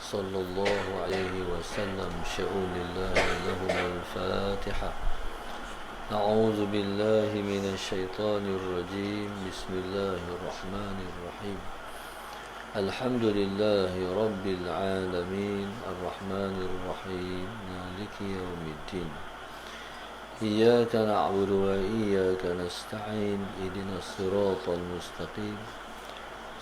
صلى الله عليه وسلم شؤون الله لهم الفاتحة. أعوذ بالله من الشيطان الرجيم. بسم الله الرحمن الرحيم. الحمد لله رب العالمين الرحمن الرحيم مالك يوم الدين. إياك نعبد وإياك نستعين. اهدنا الصراط المستقيم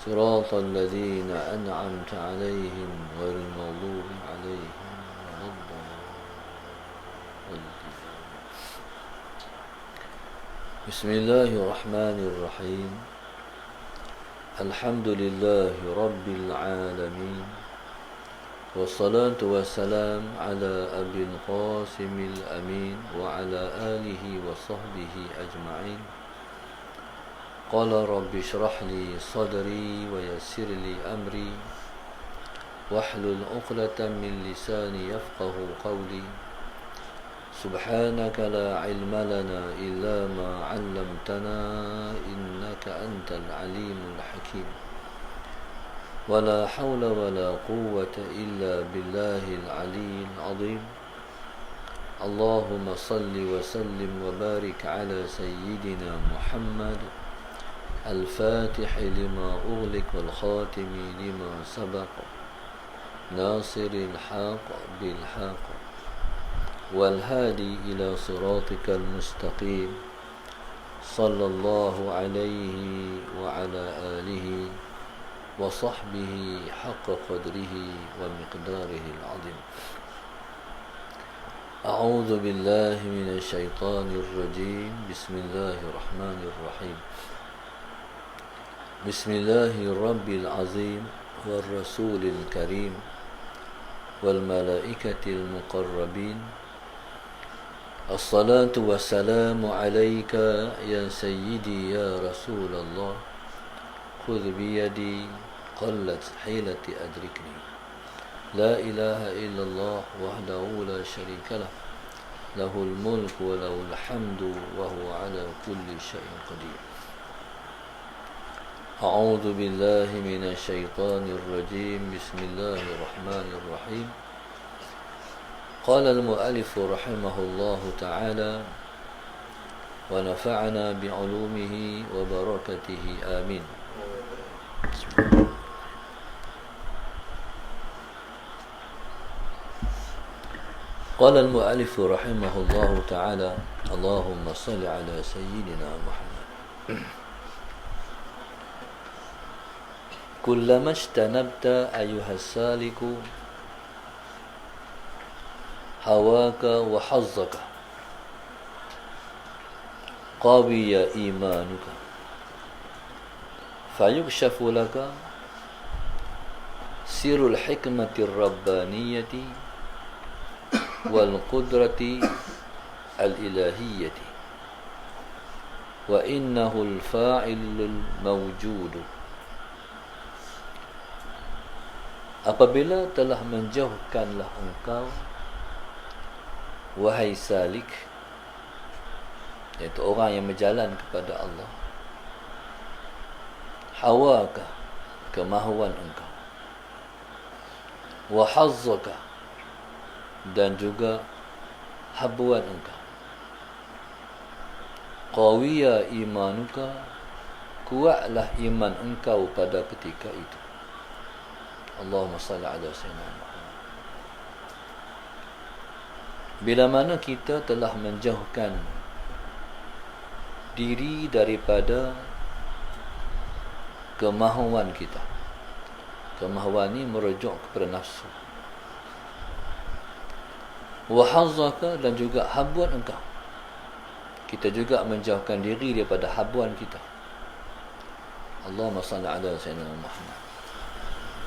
صراط الذين أنعمت عليهم غير المغضوب عليهم ولا الضالين. بسم الله الرحمن الرحيم. الحمد لله رب العالمين والصلاة والسلام على أبي القاسم الأمين وعلى آله وصحبه أجمعين. قال رب اشرح لي صدري ويسر لي أمري واحلل عقدة من لساني يفقه قولي. سبحانك لا علم لنا إلا ما علمتنا إنك أنت العليم الحكيم. ولا حول ولا قوة إلا بالله العلي العظيم. اللهم صل وسلم وبارك على سيدنا محمد الفاتح لما أغلق والخاتم لما سبق ناصر الحق بالحق والهادي إلى صراطك المستقيم صلى الله عليه وعلى آله وصحبه حق قدره ومقداره العظيم. أعوذ بالله من الشيطان الرجيم. بسم الله الرحمن الرحيم. بسم الله الرب العظيم والرسول الكريم والملائكة المقربين. الصلاة والسلام عليك يا سيدي يا رسول الله. خذ بيدي قلت حيلتي أدركني. لا إله إلا الله وحده لا شريك له له الملك وله الحمد وهو على كل شيء قدير. أعوذ بالله من الشيطان الرجيم. بسم الله الرحمن الرحيم. قال المؤلف رحمه الله تعالى ونفعنا بعلومه وبركته آمين. قال المؤلف رحمه الله تعالى اللهم صل على سيدنا محمد. كلما اجتنبت أيها السالك هواك وحظك قوي إيمانك فيكشف لك سر الحكمة الربانية والقدرة الإلهية وإنه الفاعل الموجود. Apabila telah menjauhkanlah engkau wahai salik, iaitu orang yang berjalan kepada Allah, hawaka, kemahuan engkau, wa hazzaka, dan juga habuan engkau, qawiya imanuka, kuatlah iman engkau pada ketika itu. Allahumma salli ala sayyidina Muhammad. Bila mana kita telah menjauhkan diri daripada kemahuan kita. Kemahuan ini merujuk kepada nafsu. Wa hazzaka, dan juga habuan engkau. Kita juga menjauhkan diri daripada habuan kita. Allahumma salli ala sayyidina Muhammad.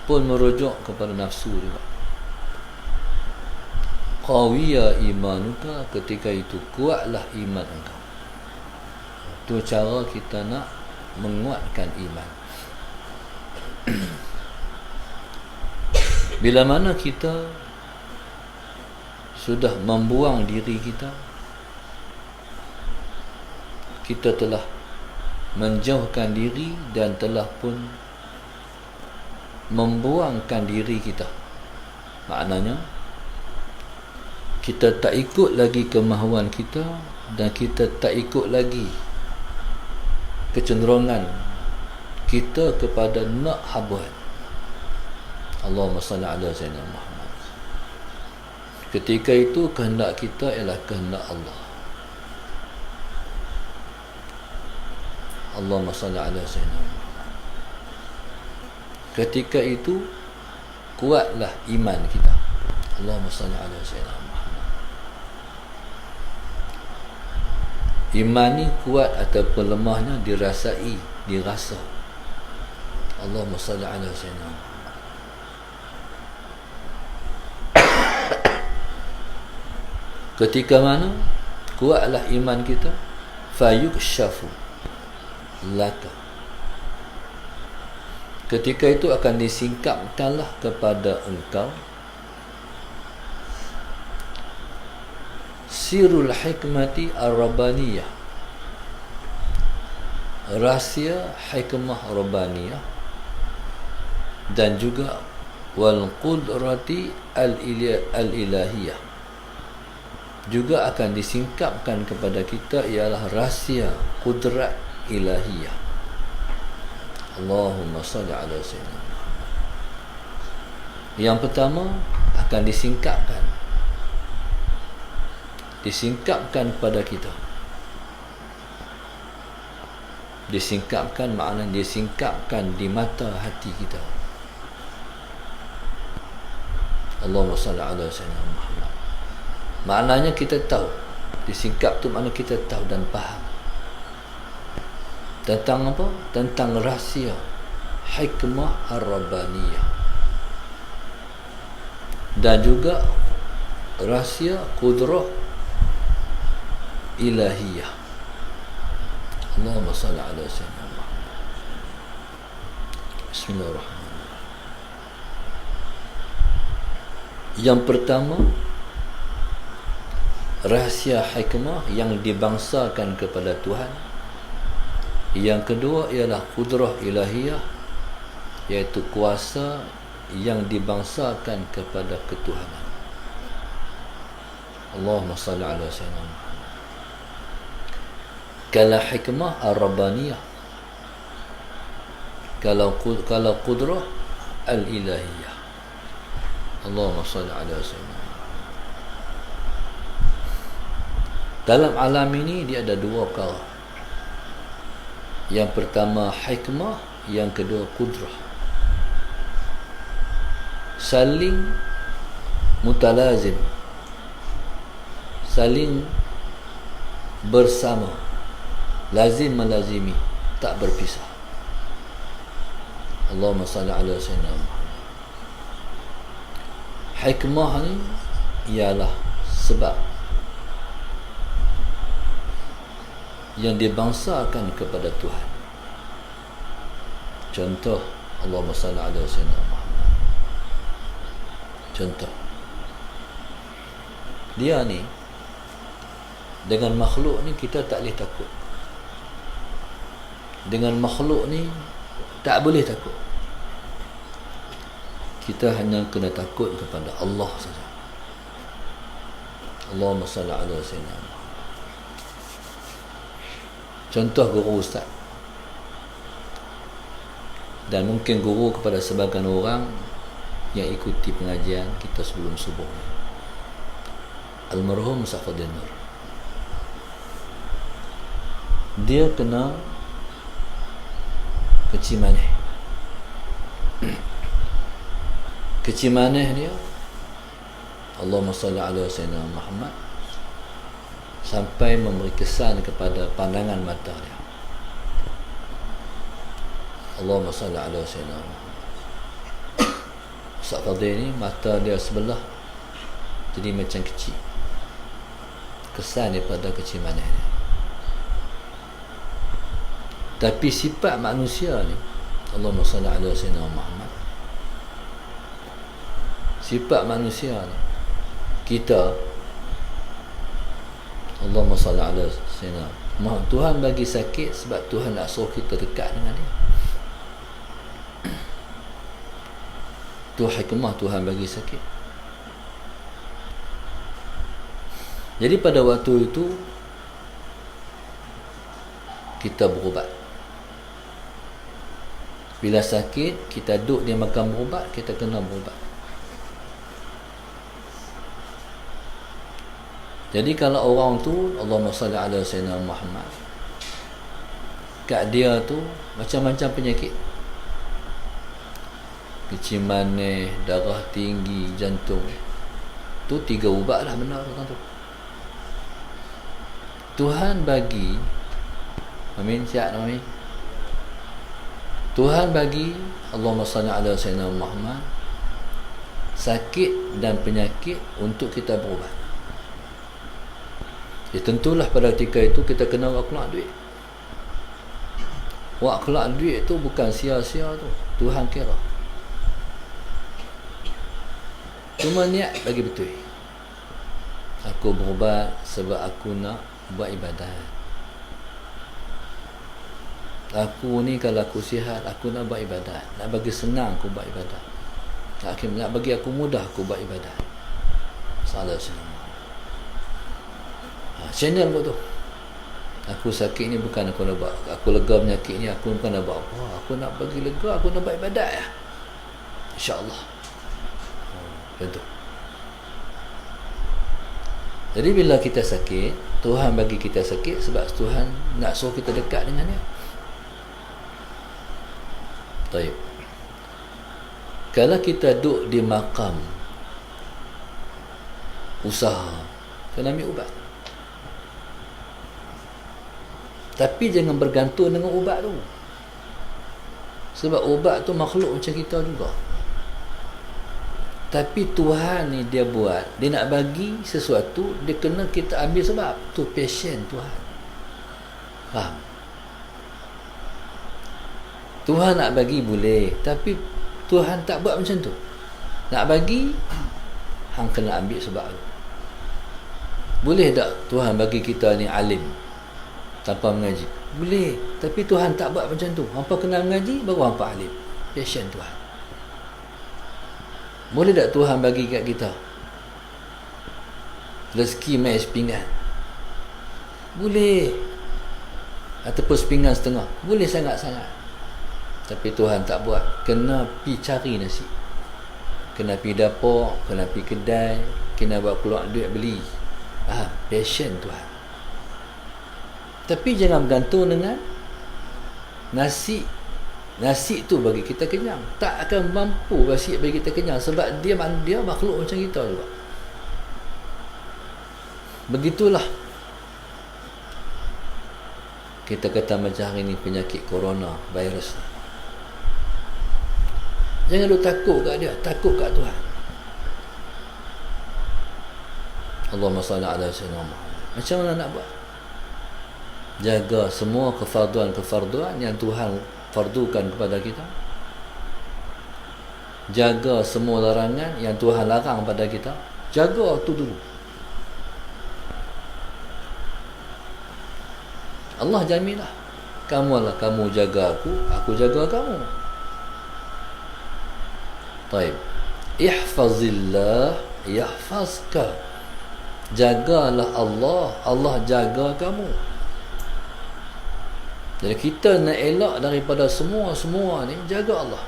Pun merujuk kepada nafsu juga. Qawiya imanuka, ketika itu kuatlah iman engkau. Itu cara kita nak menguatkan iman. Bila mana kita sudah membuang diri kita, kita telah menjauhkan diri dan telah pun membuangkan diri kita Maknanya kita tak ikut lagi kemahuan kita, dan kita tak ikut lagi kecenderungan kita kepada nak habuan. Allahumma salli ala sayyidina Muhammad. Ketika itu kehendak kita ialah kehendak Allah. Allahumma salli ala sayyidina Muhammad. Ketika itu kuatlah iman kita. Allahumma salli ala sayyidina Muhammad. Iman ni kuat ataupun lemahnya dirasai, dirasa. Allahumma salli ala sayyidina Muhammad. Ketika mana kuatlah iman kita, fayukshafu laka. Ketika itu akan disingkapkanlah kepada engkau sirul hikmati ar-rabbaniyah, rahsia hikmah rabbaniyah, dan juga wal qudrati al-ilahiyah, juga akan disingkapkan kepada kita ialah rahsia kudrat ilahiyah. Allahumma salli ala sayyidina Muhammad. Yang pertama akan disingkapkan kepada kita. Disingkapkan maknanya disingkapkan di mata hati kita. Allahumma salli ala sayyidina Muhammad. Maknanya kita tahu. Disingkap tu makna kita tahu dan faham tentang apa? Tentang rahsia hikmah ar-rabbaniyah, dan juga rahsia kudrah ilahiyah. Allahumma salli ala sayyidina Muhammad. Bismillahirrahmanirrahim. Yang pertama, rahsia hikmah yang dibangsakan kepada Tuhan. Yang kedua ialah kudrah ilahiyah, iaitu kuasa yang dibangsakan kepada ketuhanan. Allahumma salli ala sayyidina Muhammad. Kalau hikmah ar-rabbaniyah, kalau kudrah al-ilahiyah. Allahumma salli ala sayyidina Muhammad. Dalam alam ini dia ada dua perkara. Yang pertama hikmah, yang kedua kudrah. Saling mutalazim, saling bersama, lazim melazimi, tak berpisah. Allahumma salli ala sayyidina Muhammad. Hikmah ni ialah sebab yang dibangsakan kepada Tuhan. Contoh, Allahumma salli ala sayyidina Muhammad. Contoh, dia ni dengan makhluk ni kita tak boleh takut. Dengan makhluk ni tak boleh takut. Kita hanya kena takut kepada Allah saja. Allahumma salli ala sayyidina Muhammad. Contoh guru ustaz, dan mungkin guru kepada sebahagian orang yang ikuti pengajian kita sebelum subuh, almarhum Musafuddin Nur. Dia kena kecil manis. Kecil manis dia, Allahumma salli ala sayyidina Muhammad, sampai memberi kesan kepada pandangan mata dia. Allahumma salli ala sayyidina Muhammad. Ustaz Fadil ni mata dia sebelah jadi macam kecil. Kesan daripada kecil manis dia. Tapi sifat manusia ni, Allahumma salli ala sayyidina Muhammad, sifat manusia ni, kita, Allahumma salli ala sayyidina Muhammad, Tuhan bagi sakit sebab Tuhan nak suruh kita dekat dengan dia. Tu hikmah Tuhan bagi sakit. Jadi pada waktu itu kita berubat. Bila sakit, kita duduk dia makan berubat, kita kena berubat. Jadi kalau orang tu, Allahumma salli ala Sayyidina Muhammad, kat dia tu macam-macam penyakit, kecil manis, darah tinggi, jantung, tu 3 ubat lah benar tu. Tuhan bagi, amin, siap amin. Tuhan bagi, Allahumma salli ala Sayyidina Muhammad, sakit dan penyakit untuk kita berubat. Ya tentulah pada ketika itu kita kena buat keluar duit. Buat keluar duit tu bukan sia-sia tu, Tuhan kira. Cuma niat bagi betul. Aku berubat sebab aku nak buat ibadat. Aku ni kalau aku sihat, aku nak buat ibadat. Nak bagi senang aku buat ibadat. Nak bagi aku mudah aku buat ibadat. Salah senang. Channel pun tu. Aku sakit ni bukan aku nak buat, aku lega penyakit ni aku bukan nak buat apa. Aku nak bagi lega, aku nak buat ibadat ya. InsyaAllah. Macam tu. Jadi bila kita sakit, Tuhan bagi kita sakit sebab Tuhan nak suruh kita dekat dengan dia. Baik. Kalau kita duduk di makam usaha, kena ambil ubat. Tapi jangan bergantung dengan ubat tu. Sebab ubat tu makhluk macam kita juga. Tapi Tuhan ni dia buat, dia nak bagi sesuatu, dia kena kita ambil sebab tu passion Tuhan. Faham? Tuhan nak bagi boleh, tapi Tuhan tak buat macam tu. Nak bagi, hang kena ambil sebab tu. Boleh tak Tuhan bagi kita ni alim tanpa mengaji? Boleh, tapi Tuhan tak buat macam tu. Hampa kena mengaji baru hampa alim. Passion Tuhan. Boleh tak Tuhan bagi kat kita rezeki mai sepinggan? Boleh. Ataupun sepinggan setengah. Boleh sangat-sangat. Tapi Tuhan tak buat. Kena pi cari nasi. Kena pi dapur, kena pi kedai, kena buat keluar duit beli. Passion Tuhan. Tapi jangan bergantung dengan nasi. Nasi tu bagi kita kenyang. Tak akan mampu nasi bagi kita kenyang sebab dia makhluk macam kita juga. Begitulah. Kita kata macam hari ni penyakit corona virus ni. Jangan duk takut kat dia, takut kat Tuhan. Allahumma salli ala Sayyidina Muhammad. Macam mana nak buat? Jaga semua kefarduan yang Tuhan fardukan kepada kita. Jaga semua larangan yang Tuhan larang pada kita. Jaga tu dulu. Allah jaminlah. Kamu jaga aku jaga kamu. Baik. Ihfazillah yahfazka. Jagalah Allah, Allah jaga kamu. Jadi kita nak elak daripada semua ni, jaga Allah.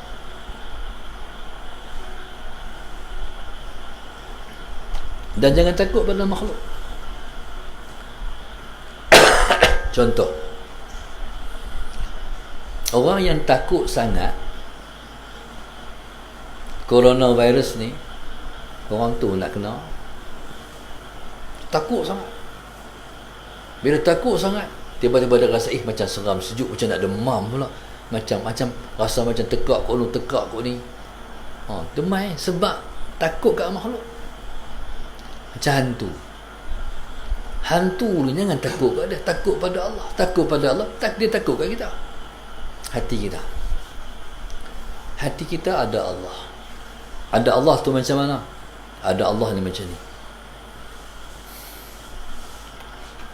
Dan jangan takut pada makhluk. Contoh, orang yang takut sangat coronavirus ni, orang tu nak kena takut sangat. Bila takut sangat, tiba-tiba dia rasa macam seram, sejuk, macam nak demam pula, macam rasa macam tekak kot ni. Demam sebab takut kat makhluk. Macam hantu ni jangan takut kat dia, takut pada Allah. Takut pada Allah, dia takut kat kita. Hati kita ada Allah. Ada Allah tu macam mana? Ada Allah ni macam ni.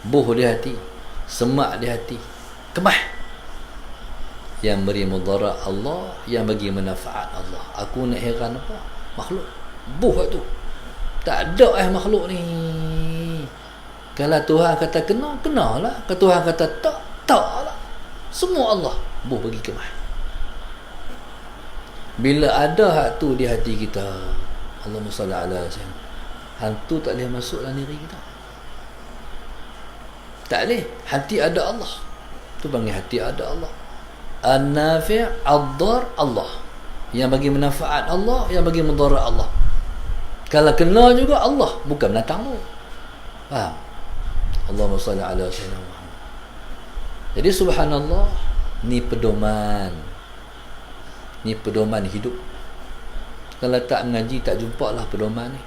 Buh di hati, semak di hati, kemah. Yang beri mudarat Allah, yang bagi manfaat Allah. Aku nak heran apa? Makhluk. Buh tu. Tak ada makhluk ni. Kalau Tuhan kata kena, kenalah. Kalau Tuhan kata tak, taklah. Semua Allah bagi kemah. Bila ada hak tu di hati kita, Allahumma salli ala sayyidina, hantu tak boleh masuk dalam diri kita. Tak boleh. Hati ada Allah. Tu panggil hati ada Allah. An-nafi' ad-dar Allah. Yang bagi manfaat Allah, yang bagi mudarat Allah. Kalau kena juga Allah, bukan binatang tu. Faham? Allahumma salli ala sayyidina Muhammad. Jadi subhanallah, ni pedoman. Ni pedoman hidup. Kalau tak mengaji, tak jumpa lah pedoman ni.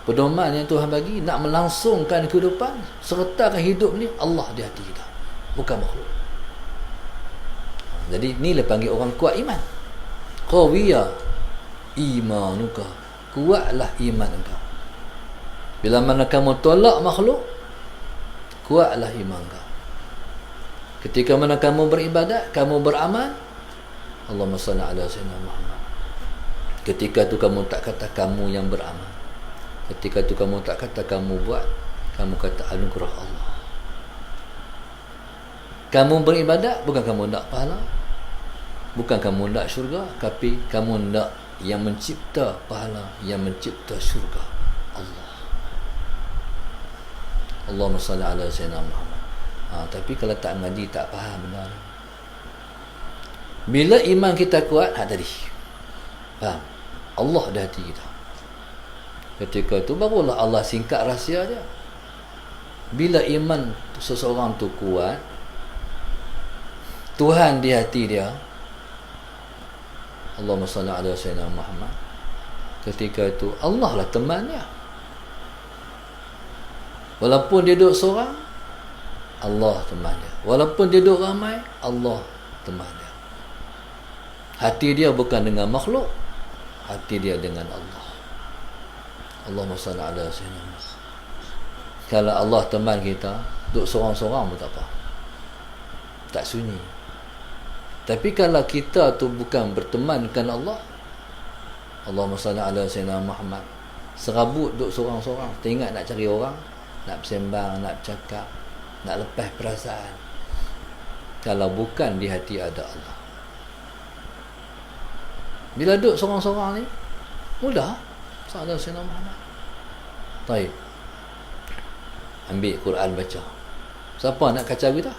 Pedoman yang Tuhan bagi nak melangsungkan kehidupan, sertakan hidup ni Allah di hati kita, bukan makhluk. Jadi ni lah panggil orang kuat iman. Qawiya imanuka, kuatlah iman engkau. Bila mana kamu tolak makhluk, kuatlah iman kau. Ketika mana kamu beribadat, kamu beramal, Allahumma salli ala sayyidina Muhammad. Ketika tu kamu tak kata kamu yang beramal. Ketika tu kamu tak kata kamu buat, kamu kata anugerah Allah. Kamu beribadat, bukan kamu nak pahala, bukan kamu nak syurga, tapi kamu nak yang mencipta pahala, yang mencipta syurga, Allah. Allahumma salli ala sayyidina Muhammad. Tapi kalau tak ngaji, tak faham benar. Bila iman kita kuat, tadi faham, Allah di hati kita. Ketika itu barulah Allah singkat rahsia dia. Bila iman seseorang tu kuat, Tuhan di hati dia, Allahumma salli ala sayyidina Muhammad, ketika itu Allah lah teman dia. Walaupun dia duduk seorang, Allah teman dia. Walaupun dia duduk ramai, Allah teman dia. Hati dia bukan dengan makhluk, hati dia dengan Allah. Allahumma salli ala sayyidina Muhammad. Kalau Allah teman kita, duduk seorang-seorang pun tak apa, tak sunyi. Tapi kalau kita tu bukan berteman dengan Allah, Allahumma salli ala sayyidina Muhammad, serabut duduk seorang-seorang, teringat nak cari orang, nak bersembang, nak bercakap, nak lepas perasaan. Kalau bukan di hati ada Allah. Bila duduk seorang-seorang ni, mudah. Sallallahu alaihi Muhammad. Baik. Ambil Quran baca. Siapa nak kacau kita?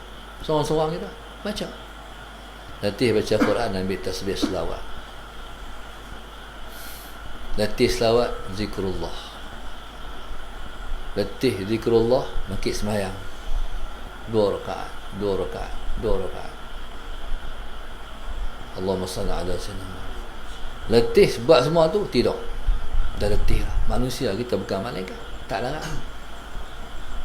Seorang-seorang kita baca. Latih baca Quran, ambil tasbih selawat. Latih selawat, zikrullah. Latih zikrullah, makik semayang. 2 rakaat, 2 rakaat, 2 rakaat. Allahumma salli ala sayyidina Muhammad. Letih buat semua tu, tidak. Dah letih lah. Manusia kita bukan malaikat, tak larang.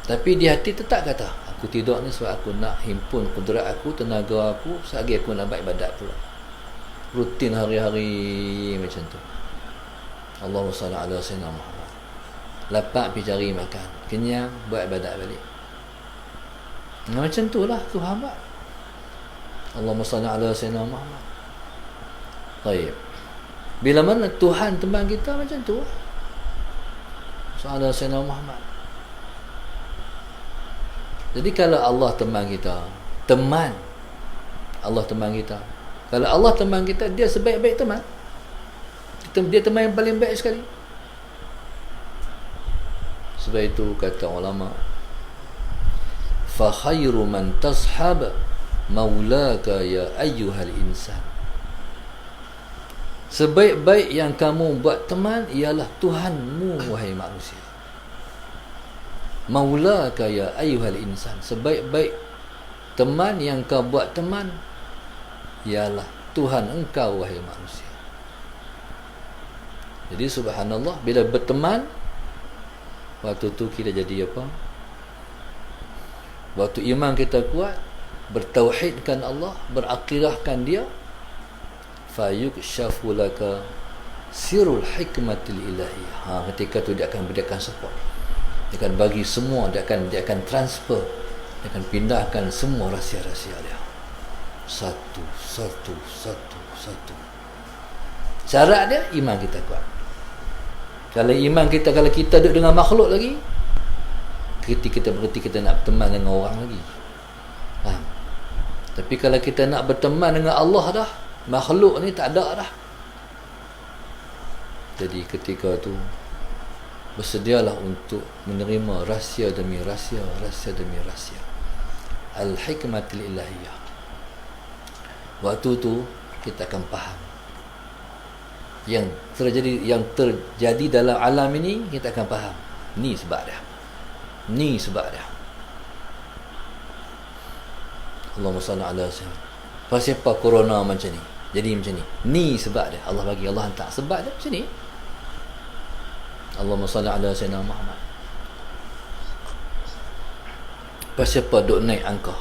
Tapi di hati tetap kata, aku tidur ni sebab aku nak himpun kudrat aku, tenaga aku, selagi aku nak buat ibadat pula. Rutin hari-hari macam tu. Allahumma salli ala sayyidina Muhammad. Lapar pergi cari makan, kenyang buat ibadat balik. Macam tu lah Tuhan buat. Allahumma salli ala sayyidina Muhammad. Baik. Bila mana Tuhan teman kita, macam tu. Sallallahu alaihi wasallam Muhammad. Jadi kalau Allah teman kita, teman Allah teman kita. Kalau Allah teman kita, dia sebaik-baik teman. Dia teman yang paling baik sekali. Sebab itu kata ulama, fa khairu man tashab maulaka ya ayyuhal insan. Sebaik-baik yang kamu buat teman ialah Tuhanmu, wahai manusia. Maulaka ya ayyuhal insan. Sebaik-baik teman yang kau buat teman ialah Tuhan engkau, wahai manusia. Jadi subhanallah, bila berteman, waktu tu kita jadi apa? Waktu iman kita kuat, bertauhidkan Allah, berakidahkan dia, fayukshafu laka sirul hikmatil ilahiyah. Ketika tu dia akan berikan support, dia akan bagi semua, dia akan transfer, dia akan pindahkan semua rahsia-rahsia dia satu. Syarat dia iman kita kuat. Kalau iman kita, kalau kita duduk dengan makhluk lagi, ketika kita berhenti kita nak berteman dengan orang lagi. Faham? Tapi kalau kita nak berteman dengan Allah dah, makhluk ni tak ada dah. Jadi ketika tu bersedialah untuk menerima rahsia demi rahsia, rahsia demi rahsia. Al-hikmatul ilahiyah. Waktu tu kita akan faham yang terjadi dalam alam ini, kita akan faham. Ni sebab dia. Ni sebab dia. Allahumma salli ala sayyidina. Pasal apa corona macam ni? Jadi macam ni. Ni sebab dia. Allah bagi, Allah hantar. Sebab dia macam ni. Allahumma salli ala sayyidina Muhammad. Pasal apa duk naik angka?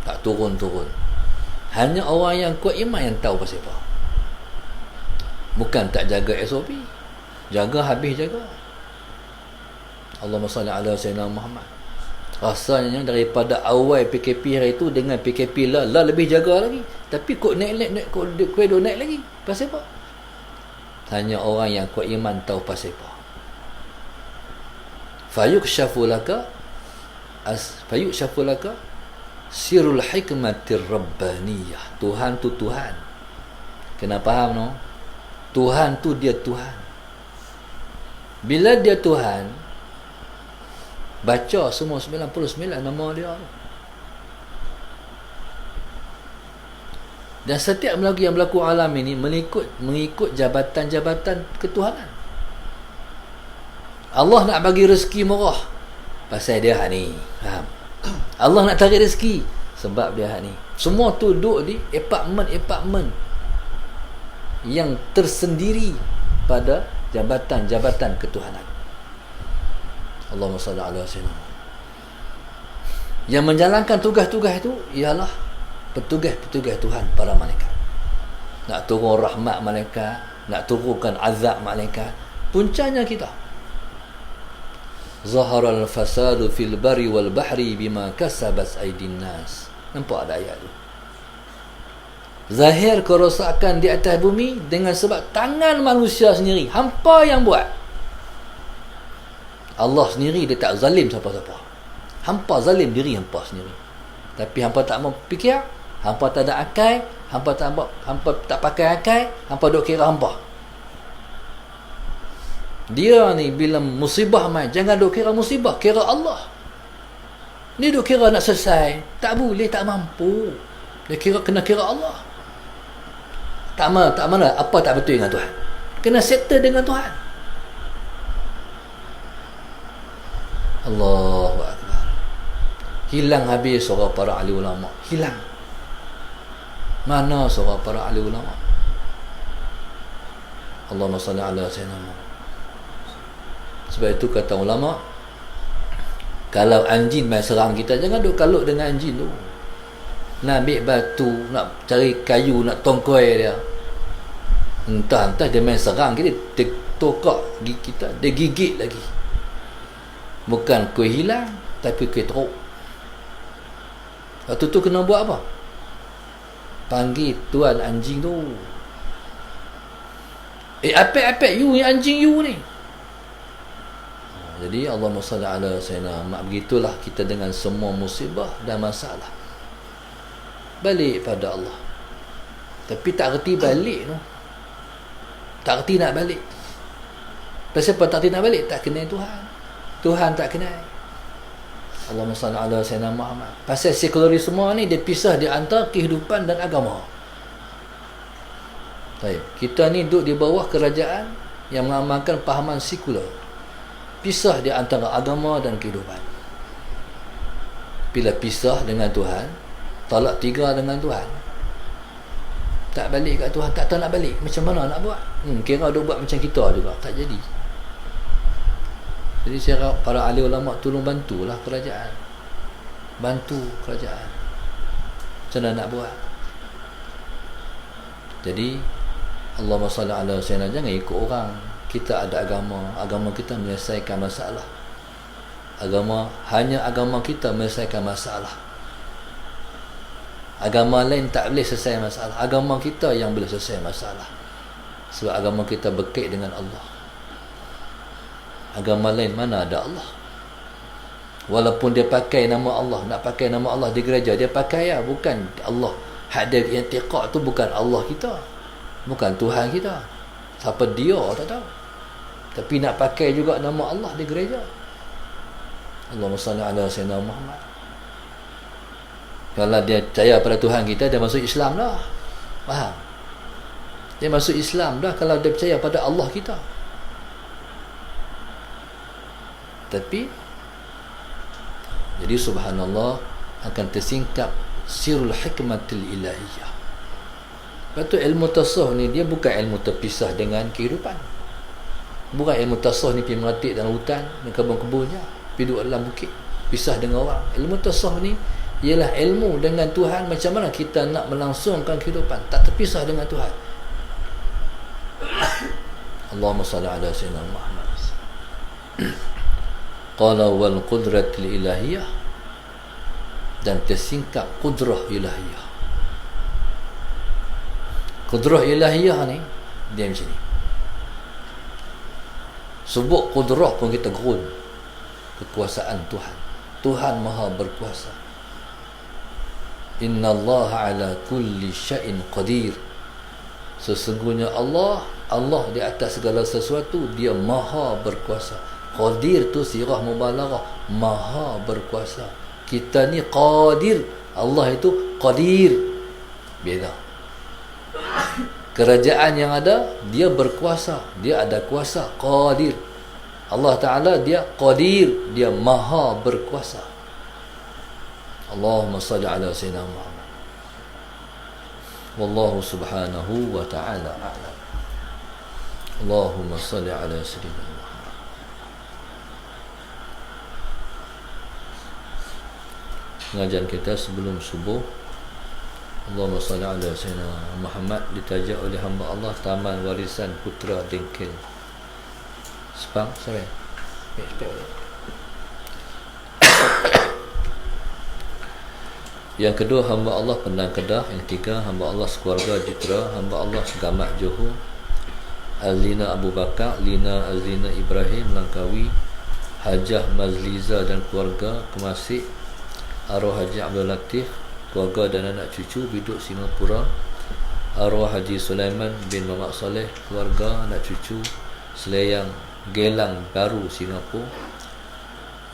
Tak turun-turun. Hanya orang yang kuat iman yang tahu pasal apa. Bukan tak jaga SOP. Jaga habis jaga. Allahumma salli ala sayyidina Muhammad. Rasanya daripada awal PKP hari itu dengan PKP lah lebih jaga lagi. Tapi kok naik kuih naik lagi. Pasal apa? Hanya orang yang kuat iman tahu pasal apa. Fayukshafu laka sirul hikmatir rabbaniyah. Tuhan tu Tuhan. Kena faham no? Tuhan tu dia Tuhan. Bila dia Tuhan, baca semua 99 nama dia. Dan setiap yang berlaku alam ini mengikut jabatan-jabatan ketuhanan. Allah nak bagi rezeki murah pasal dia hak ni. Faham? Allah nak tarik rezeki sebab dia hak ni. Semua tu duduk di apartmen yang tersendiri pada jabatan-jabatan ketuhanan. Allahumma salli ala sayyidina. Yang menjalankan tugas-tugas itu ialah petugas-petugas Tuhan, para malaikat. Nak turun rahmat malaikat, nak turunkan azab malaikat. Puncanya kita. Zaharal fasadu fil bari wal bahri bima kasabat aydin nas. Nampak ada ayat tu? Zahir kerosakan di atas bumi dengan sebab tangan manusia sendiri. Hampa yang buat. Allah sendiri dia tak zalim siapa-siapa. Hampa zalim diri hampa sendiri. Tapi hampa tak mau fikir, hampa tak ada akal, hampa tak pakai akal, hampa duk kira hampa. Dia ni bila musibah mai, jangan duk kira musibah, kira Allah. Ni duk kira nak selesai, tak boleh, tak mampu. Dia kena kira Allah. Tak mana apa tak betul dengan Tuhan. Kena settle dengan Tuhan. Allahu Akbar. Hilang habis suara para ahli ulama. Hilang. Mana suara para ahli ulama? Allahumma salli ala sayyidina Muhammad. Sebab itu kata ulama, kalau anjing mai serang kita, jangan duk kalut dengan anjing tu. Nak ambil batu, nak cari kayu, nak tongkoi dia. Entah dia main serang kita, dia tokak gigi kita, dia gigit lagi. Bukan kuih hilang, tapi kuih teruk. Waktu tu kena buat apa? Panggil tuan anjing tu. Apek you ni, anjing you ni. Jadi Allahumma salli ala sayyidina Muhammad. Begitulah kita dengan semua musibah dan masalah. Balik pada Allah. Tapi tak reti balik tu. Tak reti nak balik. Pasal apa tak reti nak balik? Tak kenal Tuhan. Tuhan tak kenal. Allahumma salli ala sayyidina Muhammad. Pasal sekuleri semua ni dia pisah di antara kehidupan dan agama. Baik, kita ni duduk di bawah kerajaan yang mengamalkan pahaman sekular. Pisah di antara agama dan kehidupan. Bila pisah dengan Tuhan, talak 3 dengan Tuhan, tak balik kat Tuhan, tak tahu nak balik, macam mana nak buat? Kira dia buat macam kita juga, tak jadi. Jadi saya harap para ahli ulama tolong bantulah kerajaan. Bantu kerajaan. Macam mana nak buat? Jadi Allahumma salli ala sayyidina, jangan ikut orang. Kita ada agama kita menyelesaikan masalah. Hanya agama kita menyelesaikan masalah. Agama lain tak boleh selesai masalah. Agama kita yang boleh selesai masalah. Sebab agama kita berkait dengan Allah. Agama lain mana ada Allah. Walaupun dia pakai nama Allah, nak pakai nama Allah di gereja, dia pakai ya, bukan Allah. Hak dia i'tiqad tu bukan Allah kita, bukan Tuhan kita. Siapa dia tak tahu. Tapi nak pakai juga nama Allah di gereja. Allahumma salli ala sayyidina Muhammad. Kalau dia percaya pada Tuhan kita, dia masuk Islam dah. Faham? Dia masuk Islam dah kalau dia percaya pada Allah kita. Tapi jadi subhanallah akan tersingkap sirul hikmatil ilahiyah. Lepas tu ilmu tasawuf ni dia bukan ilmu terpisah dengan kehidupan. Bukan ilmu tasawuf ni pergi meratik dalam hutan, dalam kebun-kebunnya, pergi duduk dalam bukit, pisah dengan orang. Ilmu tasawuf ni ialah ilmu dengan Tuhan, macam mana kita nak melangsungkan kehidupan, tak terpisah dengan Tuhan. Allahumma salli ala sayyidina Muhammad. Qala wal qudratil ilahiyah, dan tersingkap kudrah ilahiyah. Kudrah ilahiyah ni dia macam ni. Sebut kudrah pun kita gerun. Kekuasaan Tuhan. Tuhan maha berkuasa. Inna Allah ala kulli syai'in qadir. Sesungguhnya Allah di atas segala sesuatu, dia maha berkuasa. Qadir tu sirah mubalaghah, maha berkuasa. Kita ni qadir, Allah itu qadir. Beza. Kerajaan yang ada, dia berkuasa, dia ada kuasa, qadir. Allah Ta'ala dia qadir, dia maha berkuasa. Allahumma salli ala sayyidina Muhammad. Wallahu subhanahu wa ta'ala a'lam. Allahumma salli ala sayyidina Muhammad. Pengajian kita sebelum subuh, Allahumma salli ala sayyidina Muhammad, ditaja oleh hamba Allah Taman Warisan Putra Dengkil Sepang. Sorry, yang kedua hamba Allah Pendang Kedah. Yang tiga hamba Allah sekeluarga Jitra, hamba Allah Gamak Johor, Azlina Abu Bakar, Lina Azlina Ibrahim Langkawi, Hajah Mazliza dan keluarga Kemasik, arwah Haji Abdul Latif, keluarga dan anak cucu Biduk Singapura, arwah Haji Sulaiman bin Muhammad Saleh, keluarga anak cucu Selayang Gelang Baru Singapura,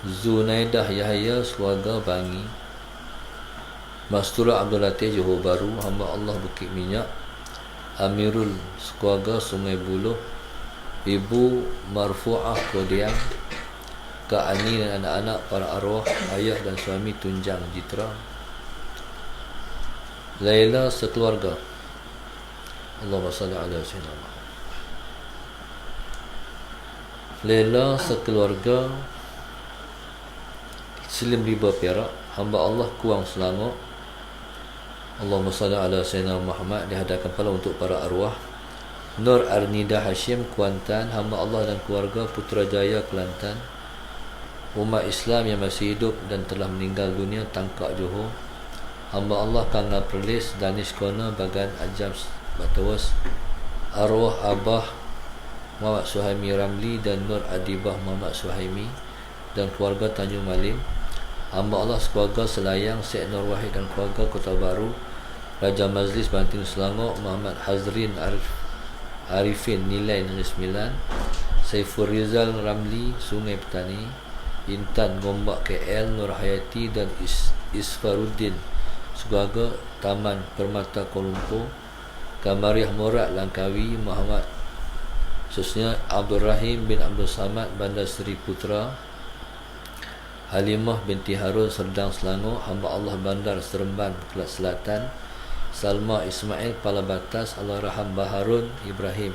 Zunaidah Yahya keluarga Bangi, Mastura Abdul Latif Johor Baru, hamba Allah Bukit Minyak, Amirul keluarga Sungai Buloh, Ibu Marfu'ah Kodiang, Kak Ani dan anak-anak, para arwah ayah dan suami Tunjang Jitra, Laila sekeluarga. Allahumma salli ala sayyidina Muhammad. Laila sekeluarga Selim Riba Perak, hamba Allah Kuang Selangor. Allahumma salli ala sayyidina Muhammad. Dihadapkan pula untuk para arwah Nur Arnida Hashim Kuantan, hamba Allah dan keluarga Putrajaya Kelantan, umat Islam yang masih hidup dan telah meninggal dunia Tangkak Johor, hamba Allah Kangna Perlis, Danish Corner Bagan Ajam Batawas, arwah Abah Muhammad Suhaimi Ramli dan Nur Adibah Muhammad Suhaimi dan keluarga Tanjung Malim, hamba Allah sekeluarga Selayang Syed Nur Wahid dan keluarga Kota Baru, Raja Majlis Bantin Selangor Muhammad Hazrin Arifin Nilai Negeri Sembilan, Saiful Rizal Ramli Sungai Petani, Intan Gombak KL, Nur Hayati dan Isfaruddin sekeluarga Taman Permata Kuala Lumpur, Kamariah Murad Langkawi, Muhammad khususnya Abdul Rahim bin Abdul Samad Bandar Seri Putra, Halimah binti Harun Serdang Selangor, hamba Allah Bandar Seremban Kelat Selatan, Salma Ismail Pala Batas, Allahyarham Baharun Ibrahim.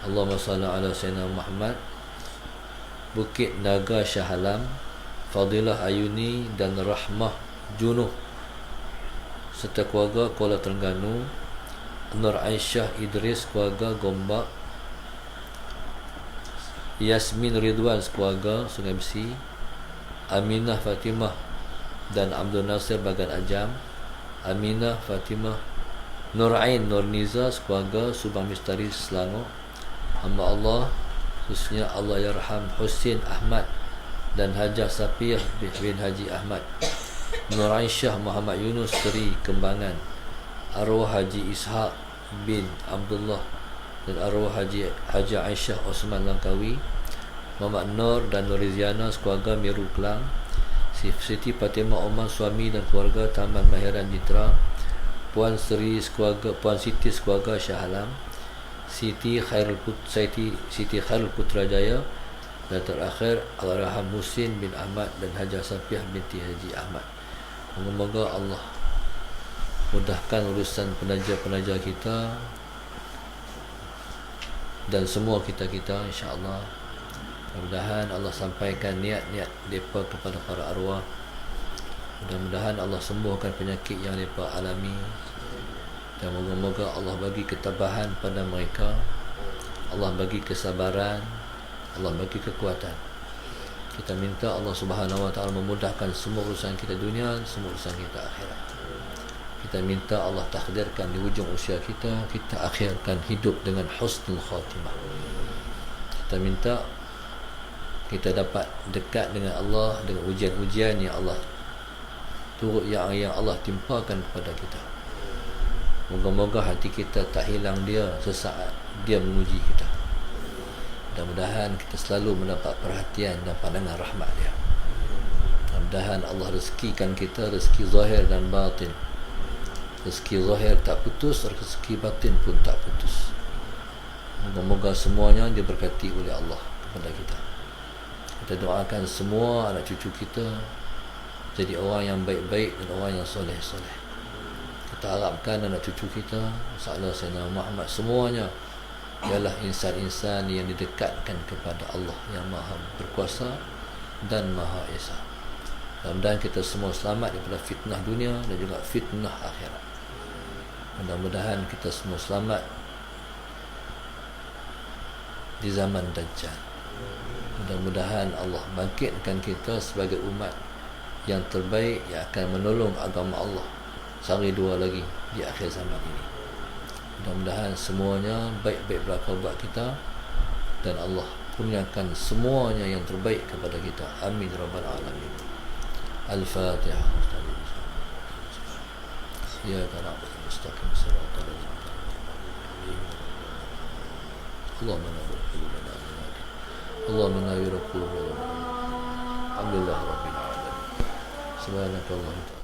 Allahumma salli ala sayyidina Muhammad. Bukit Naga Shah Alam, Fadilah Ayuni dan Rahmah Junuh serta keluarga Kuala Terengganu, Nur Aisyah Idris keluarga Gombak, Yasmin Ridwan keluarga Sungai Besi, Aminah Fatimah dan Abdul Nasir Bagan Ajam, Aminah Fatimah Nurain Nurniza keluarga Subang Mistari Selangor, hamba Allah khususnya Allahyarham Husin Ahmad dan Hajah Safiyah bin Haji Ahmad, Nur Aisyah Muhammad Yunus Seri Kembangan, arwah Haji Ishaq bin Abdullah dan arwah Haji Aisyah Osman Langkawi, Muhammad Nur dan Nuriziana sekeluarga Miru Kelang, Siti Fatimah Omar suami dan keluarga Taman Mahiran Jitra, Puan Siti sekeluarga Shah Alam, Siti Khairul Putrajaya, dan terakhir Al-Raham Musin bin Ahmad dan Hajah Safiyah binti Haji Ahmad. Semoga Allah mudahkan urusan penaja-penaja kita dan semua kita-kita, insya-Allah. Mudah-mudahan Allah sampaikan niat-niat mereka kepada para arwah. Mudah-mudahan Allah sembuhkan penyakit yang mereka alami, dan moga-moga Allah bagi ketabahan pada mereka, Allah bagi kesabaran, Allah bagi kekuatan. Kita minta Allah Subhanahu Wa Taala memudahkan semua urusan kita dunia, semua urusan kita akhirat. Kita minta Allah takdirkan di hujung usia kita, kita akhirkan hidup dengan husnul khatimah. Kita minta kita dapat dekat dengan Allah dengan ujian-ujian yang Allah turut yang Allah timpakan kepada kita. Moga-moga hati kita tak hilang dia sesaat dia menguji kita. Mudah-mudahan kita selalu mendapat perhatian dan pandangan rahmat dia. Mudah-mudahan Allah rezekikan kita rezeki zahir dan batin. Rezeki zahir tak putus, rezeki batin pun tak putus. Moga-moga semuanya diberkati oleh Allah kepada kita. Kita doakan semua anak cucu kita jadi orang yang baik-baik dan orang yang soleh-soleh. Kita harapkan anak cucu kita, insya-Allah Sayyidina Muhammad semuanya ialah insan-insan yang didekatkan kepada Allah yang Maha Berkuasa dan Maha Esa. Mudah-mudahan kita semua selamat daripada fitnah dunia dan juga fitnah akhirat. Mudah-mudahan kita semua selamat di zaman Dajjal. Mudah-mudahan Allah bangkitkan kita sebagai umat yang terbaik yang akan menolong agama Allah sehari dua lagi di akhir zaman ini. Mudah-mudahan semuanya baik-baik berlaku buat kita dan Allah kurniakan semuanya yang terbaik kepada kita. Amin rabbal alamin. Al-Fatihah. Ya na'budu mustaqim siratal ladzina Allahumma nawwir qulubana Allahumma nawwir qulubana. Alhamdulillah rabbil alamin. Subhanakallahumma